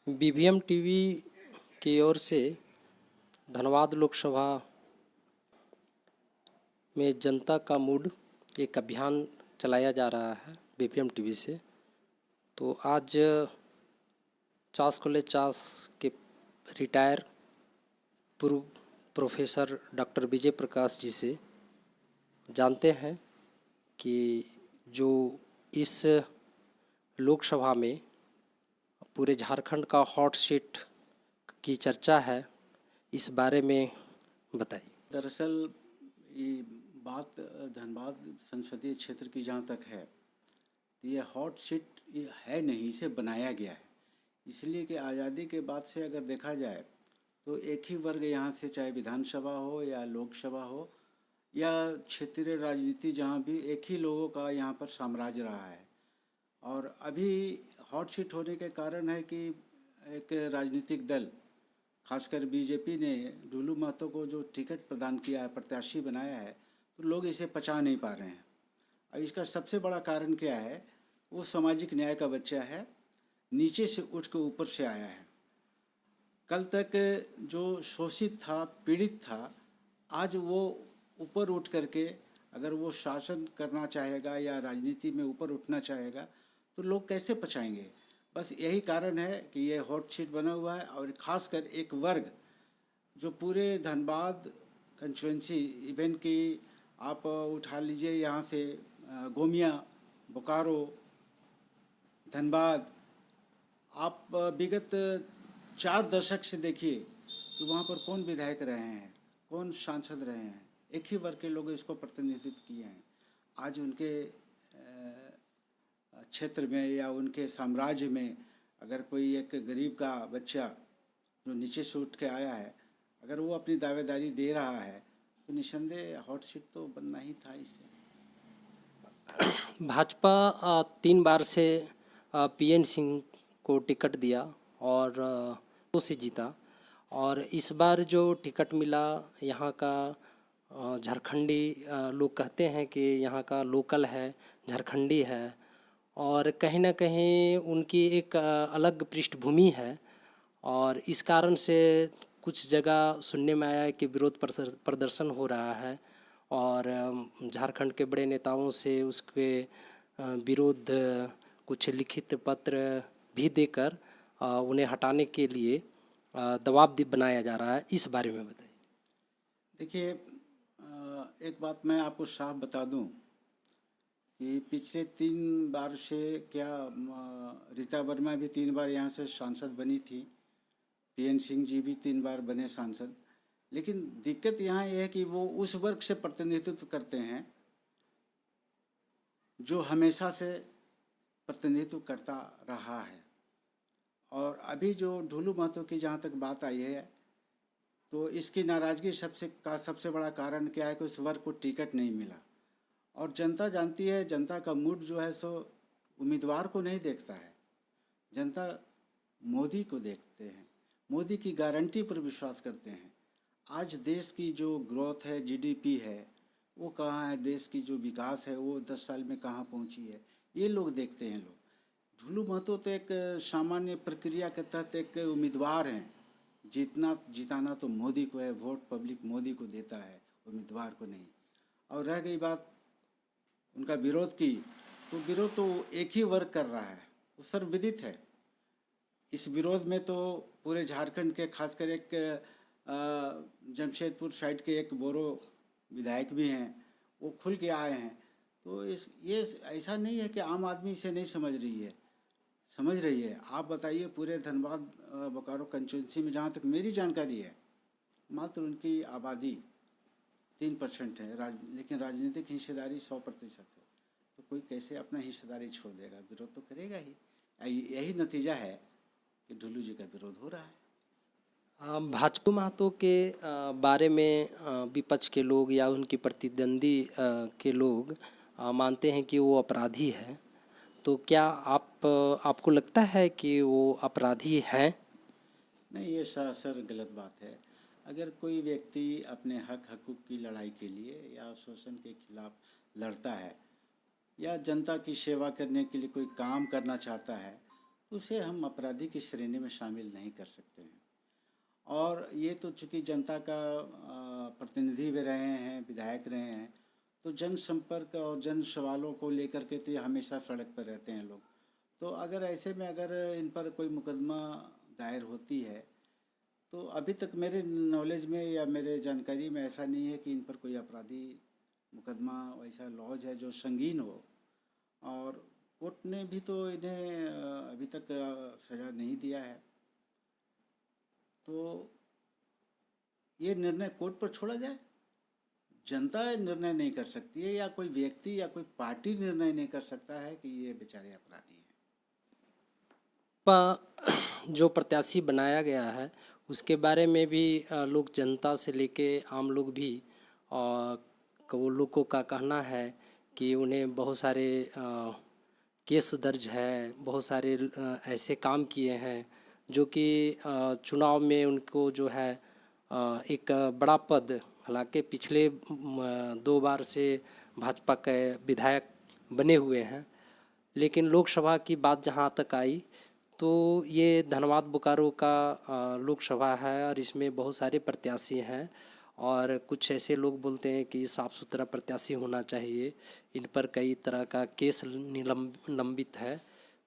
BBM TV की ओर से धनबाद लोकसभा में जनता का मूड एक अभियान चलाया जा रहा है बीबीएम टीवी से। तो आज चास कॉलेज चास के रिटायर पूर्व प्रोफेसर डॉक्टर विजय प्रकाश जी से जानते हैं कि जो इस लोकसभा में पूरे झारखंड का हॉट सीट की चर्चा है, इस बारे में बताइए। दरअसल ये बात धनबाद संसदीय क्षेत्र की जहाँ तक है तो ये हॉट सीट ये है नहीं, इसे बनाया गया है इसलिए कि आज़ादी के बाद से अगर देखा जाए तो एक ही वर्ग यहाँ से, चाहे विधानसभा हो या लोकसभा हो या क्षेत्रीय राजनीति, जहाँ भी एक ही लोगों का यहाँ पर साम्राज्य रहा है। और अभी हॉट सीट होने के कारण है कि एक राजनीतिक दल, खासकर बीजेपी ने डुलू महतो को जो टिकट प्रदान किया है, प्रत्याशी बनाया है, तो लोग इसे पचा नहीं पा रहे हैं। और इसका सबसे बड़ा कारण क्या है? वो सामाजिक न्याय का बच्चा है, नीचे से उठ के ऊपर से आया है। कल तक जो शोषित था, पीड़ित था, आज वो ऊपर उठ करके अगर वो शासन करना चाहेगा या राजनीति में ऊपर उठना चाहेगा तो लोग कैसे पचाएंगे? बस यही कारण है कि ये हॉट सीट बना हुआ है। और ख़ासकर एक वर्ग जो पूरे धनबाद कंस्टिट्यूंसी, इवन की आप उठा लीजिए यहाँ से गोमिया, बोकारो, धनबाद, आप विगत 4 दशक से देखिए कि वहाँ पर कौन विधायक रहे हैं, कौन सांसद रहे हैं, एक ही वर्ग के लोग इसको प्रतिनिधित्व किए हैं। आज उनके क्षेत्र में या उनके साम्राज्य में अगर कोई एक गरीब का बच्चा जो नीचे से उठ के आया है, अगर वो अपनी दावेदारी दे रहा है तो निसंदेह हॉट सीट तो बनना ही था इसे। भाजपा 3 बार से पीएन सिंह को टिकट दिया और तो से जीता, और इस बार जो टिकट मिला यहाँ का झारखंडी लोग कहते हैं कि यहाँ का लोकल है, झारखंडी है, और कहीं ना कहीं उनकी एक अलग पृष्ठभूमि है। और इस कारण से कुछ जगह सुनने में आया है कि विरोध प्रदर्शन हो रहा है और झारखंड के बड़े नेताओं से उसके विरोध कुछ लिखित पत्र भी देकर उन्हें हटाने के लिए दबाव बनाया जा रहा है। इस बारे में बताइए। देखिए, एक बात मैं आपको साफ बता दूं कि पिछले 3 बार से क्या रीता वर्मा भी 3 बार यहाँ से सांसद बनी थी, पीएन सिंह जी भी 3 बार बने सांसद। लेकिन दिक्कत यहाँ यह है कि वो उस वर्ग से प्रतिनिधित्व करते हैं जो हमेशा से प्रतिनिधित्व करता रहा है। और अभी जो ढुलू महतो की जहाँ तक बात आई है तो इसकी नाराज़गी सबसे बड़ा कारण क्या है कि उस वर्ग को टिकट नहीं मिला। और जनता जानती है, जनता का मूड जो है सो उम्मीदवार को नहीं देखता है, जनता मोदी को देखते हैं, मोदी की गारंटी पर विश्वास करते हैं। आज देश की जो ग्रोथ है, जीडीपी है, वो कहाँ है, देश की जो विकास है वो 10 साल में कहाँ पहुँची है, ये लोग देखते हैं। लोग ढुलू महतो तो एक सामान्य प्रक्रिया के तहत एक उम्मीदवार हैं। जिताना तो मोदी को है, वोट पब्लिक मोदी को देता है, उम्मीदवार को नहीं। और रह गई बात उनका विरोध की, तो विरोध तो एक ही वर्ग कर रहा है, वो सर्वविदित है। इस विरोध में तो पूरे झारखंड के, खासकर एक जमशेदपुर साइड के एक बोरो विधायक भी हैं, वो खुल के आए हैं। तो ये ऐसा नहीं है कि आम आदमी इसे नहीं समझ रही है, समझ रही है। आप बताइए, पूरे धनबाद बोकारो कंस्टिट्यूंसी में जहाँ तक मेरी जानकारी है मात्र उनकी आबादी 3% है, लेकिन राजनीतिक हिस्सेदारी 100% है। तो कोई कैसे अपना हिस्सेदारी छोड़ देगा? विरोध तो करेगा ही। यही नतीजा है कि ढुलू जी का विरोध हो रहा है। भाजपा महतो के बारे में विपक्ष के लोग या उनकी प्रतिद्वंदी के लोग मानते हैं कि वो अपराधी है। तो क्या आपको लगता है कि वो अपराधी हैं? नहीं, ये सरासर गलत बात है। अगर कोई व्यक्ति अपने हक हकूक़ की लड़ाई के लिए या शोषण के खिलाफ लड़ता है या जनता की सेवा करने के लिए कोई काम करना चाहता है तो उसे हम अपराधी की श्रेणी में शामिल नहीं कर सकते हैं। और ये तो चूँकि जनता का प्रतिनिधि भी रहे हैं, विधायक रहे हैं, तो जनसंपर्क और जन सवालों को लेकर के तो ये हमेशा सड़क पर रहते हैं लोग। तो अगर ऐसे में अगर इन पर कोई मुकदमा दायर होती है, तो अभी तक मेरे नॉलेज में या मेरे जानकारी में ऐसा नहीं है कि इन पर कोई आपराधी मुकदमा वैसा लॉज है जो संगीन हो। और कोर्ट ने भी तो इन्हें अभी तक सज़ा नहीं दिया है। तो ये निर्णय कोर्ट पर छोड़ा जाए। जनता निर्णय नहीं कर सकती है, या कोई व्यक्ति या कोई पार्टी निर्णय नहीं कर सकता है कि ये बेचारे अपराधी हैं। जो प्रत्याशी बनाया गया है उसके बारे में भी लोग, जनता से लेके आम लोग भी, वो लोगों का कहना है कि उन्हें बहुत सारे केस दर्ज है, बहुत सारे ऐसे काम किए हैं जो कि चुनाव में उनको जो है एक बड़ा पद, हालांकि पिछले 2 बार से भाजपा के विधायक बने हुए हैं, लेकिन लोकसभा की बात जहां तक आई तो ये धनबाद बोकारो का लोकसभा है और इसमें बहुत सारे प्रत्याशी हैं और कुछ ऐसे लोग बोलते हैं कि साफ़ सुथरा प्रत्याशी होना चाहिए, इन पर कई तरह का केस निलंबित है।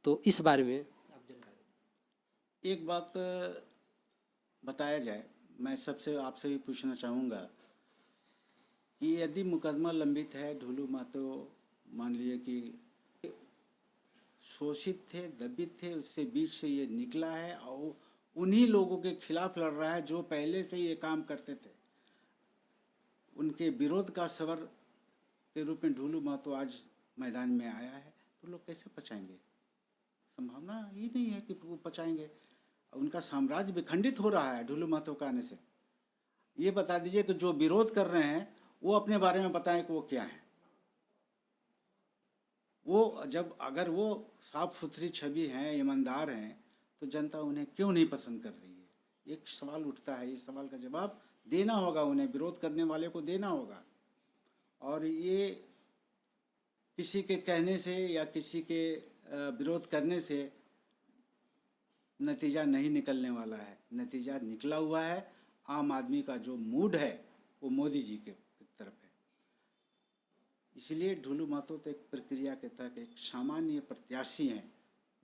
तो इस बारे में एक बात बताया जाए, मैं सबसे आपसे भी पूछना चाहूँगा कि यदि मुकदमा लंबित है, ढुलू महतो मान लिए कि शोषित थे, दबित थे, उससे बीच से ये निकला है और उन्हीं लोगों के खिलाफ लड़ रहा है जो पहले से ये काम करते थे। उनके विरोध का स्वर के रूप में ढुलू महतो आज मैदान में आया है, तो लोग कैसे पचाएंगे? संभावना ही नहीं है कि वो पचाएंगे। उनका साम्राज्य विखंडित हो रहा है ढुलू महतो का आने से। ये बता दीजिए कि जो विरोध कर रहे हैं वो अपने बारे में बताएं कि वो क्या है। वो जब अगर वो साफ सुथरी छवि हैं, ईमानदार हैं, तो जनता उन्हें क्यों नहीं पसंद कर रही है? एक सवाल उठता है, इस सवाल का जवाब देना होगा उन्हें, विरोध करने वाले को देना होगा। और ये किसी के कहने से या किसी के विरोध करने से नतीजा नहीं निकलने वाला है। नतीजा निकला हुआ है। आम आदमी का जो मूड है वो मोदी जी के तरफ है। इसलिए ढुलू महतो तो एक प्रक्रिया के तहत एक सामान्य प्रत्याशी हैं।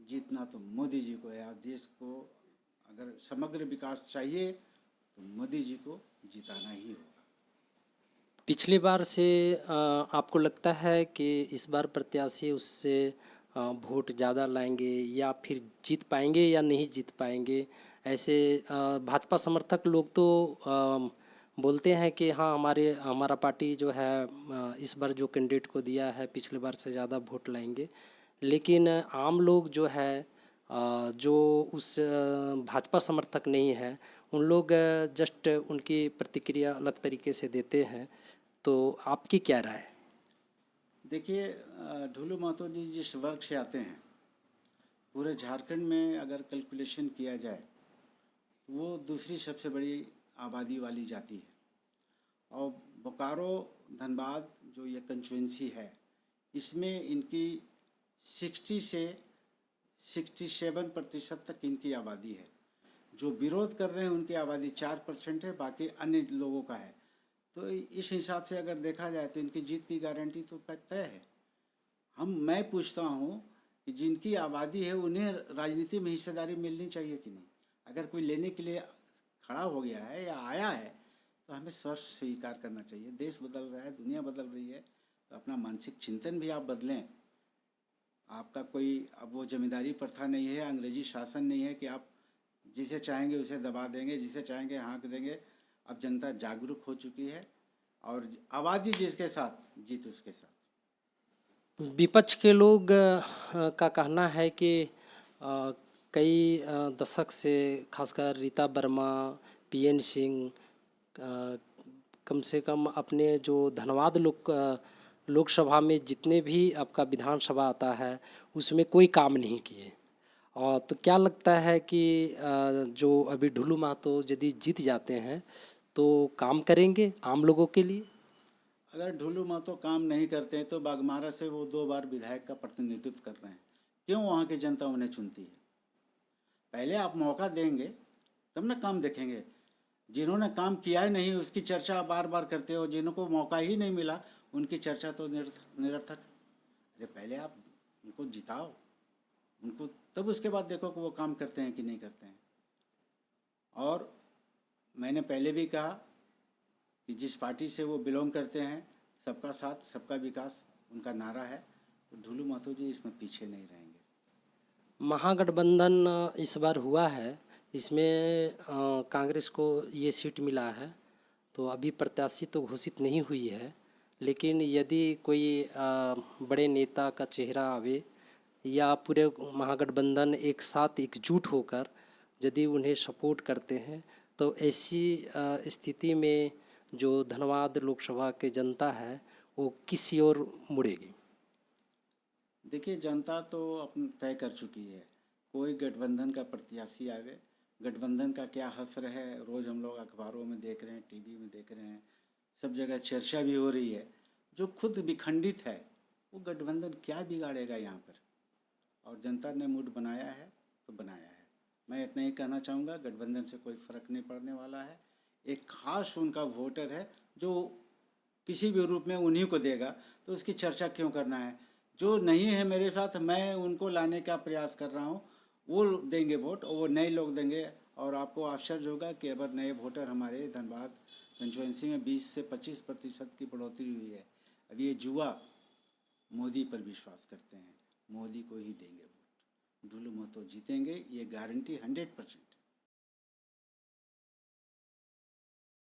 जीतना तो मोदी जी को है और देश को अगर समग्र विकास चाहिए तो मोदी जी को जिताना ही होगा। पिछली बार से आपको लगता है कि इस बार प्रत्याशी उससे वोट ज़्यादा लाएंगे या फिर जीत पाएंगे या नहीं जीत पाएंगे? ऐसे भाजपा समर्थक लोग तो बोलते हैं कि हाँ, हमारा पार्टी जो है इस बार जो कैंडिडेट को दिया है पिछले बार से ज़्यादा वोट लाएंगे, लेकिन आम लोग जो है जो उस भाजपा समर्थक नहीं है, उन लोग जस्ट उनकी प्रतिक्रिया अलग तरीके से देते हैं। तो आपकी क्या राय है? देखिए, ढुलू महतो जी जिस वर्ग से आते हैं, पूरे झारखंड में अगर कैलकुलेशन किया जाए तो वो दूसरी सबसे बड़ी आबादी वाली जाति है। और बोकारो धनबाद जो ये कंस्टिट्यूंसी है, इसमें इनकी 60 से 67% तक इनकी आबादी है। जो विरोध कर रहे हैं उनकी आबादी 4% है, बाकी अन्य लोगों का है। तो इस हिसाब से अगर देखा जाए तो इनकी जीत की गारंटी तो तय है। मैं पूछता हूँ कि जिनकी आबादी है उन्हें राजनीति में हिस्सेदारी मिलनी चाहिए कि नहीं? अगर कोई लेने के लिए खड़ा हो गया है या आया है तो हमें स्वर्ष स्वीकार करना चाहिए। देश बदल रहा है, दुनिया बदल रही है, तो अपना मानसिक चिंतन भी आप बदलें। आपका कोई अब वो जमींदारी प्रथा नहीं है, अंग्रेजी शासन नहीं है कि आप जिसे चाहेंगे उसे दबा देंगे, जिसे चाहेंगे हाँक देंगे। अब जनता जागरूक हो चुकी है और आबादी जिसके साथ, जीत उसके साथ। विपक्ष के लोग का कहना है कि कई दशक से, खासकर रीता वर्मा, पीएन सिंह, कम से कम अपने जो धनबाद लोकसभा में जितने भी आपका विधानसभा आता है उसमें कोई काम नहीं किए। और तो क्या लगता है कि जो अभी ढुलू महतो यदि जीत जाते हैं तो काम करेंगे आम लोगों के लिए? अगर ढुलू महतो काम नहीं करते हैं तो बाघमारा से वो 2 बार विधायक का प्रतिनिधित्व कर रहे हैं। क्यों वहाँ की जनता उन्हें चुनती है? पहले आप मौका देंगे तब ना काम देखेंगे। जिन्होंने काम किया ही नहीं उसकी चर्चा बार बार करते हो, जिनको मौका ही नहीं मिला उनकी चर्चा तो निरर्थक। अरे पहले आप उनको जिताओ, उनको, तब उसके बाद देखो कि वो काम करते हैं कि नहीं करते हैं। और मैंने पहले भी कहा कि जिस पार्टी से वो बिलोंग करते हैं, सबका साथ सबका विकास उनका नारा है, तो ढुलू महतो जी इसमें पीछे नहीं रहेंगे। महागठबंधन इस बार हुआ है, इसमें कांग्रेस को ये सीट मिला है, तो अभी प्रत्याशी तो घोषित नहीं हुई है, लेकिन यदि कोई बड़े नेता का चेहरा आवे या पूरे महागठबंधन एक साथ एकजुट होकर यदि उन्हें सपोर्ट करते हैं, तो ऐसी स्थिति में जो धनबाद लोकसभा के जनता है वो किसी ओर मुड़ेगी। देखिए, जनता तो अपना तय कर चुकी है, कोई गठबंधन का प्रत्याशी आवे, गठबंधन का क्या हश्र है, रोज़ हम लोग अखबारों में देख रहे हैं, टीवी में देख रहे हैं, सब जगह चर्चा भी हो रही है। जो खुद विखंडित है वो गठबंधन क्या बिगाड़ेगा यहाँ पर, और जनता ने मूड बनाया है तो बनाया है। मैं इतना ही कहना चाहूँगा, गठबंधन से कोई फ़र्क नहीं पड़ने वाला है। एक खास उनका वोटर है जो किसी भी रूप में उन्हीं को देगा, तो उसकी चर्चा क्यों करना है। जो नहीं है मेरे साथ, मैं उनको लाने का प्रयास कर रहा हूँ, वो देंगे वोट, और वो नए लोग देंगे। और आपको आश्चर्य होगा कि अगर नए वोटर हमारे धनबाद कंस्टिट्यूएंसी में 20 से 25% की बढ़ोतरी हुई है। अब ये जुआ मोदी पर विश्वास करते हैं, मोदी को ही देंगे वोट, ढुलू महतो जीतेंगे, ये गारंटी 100%।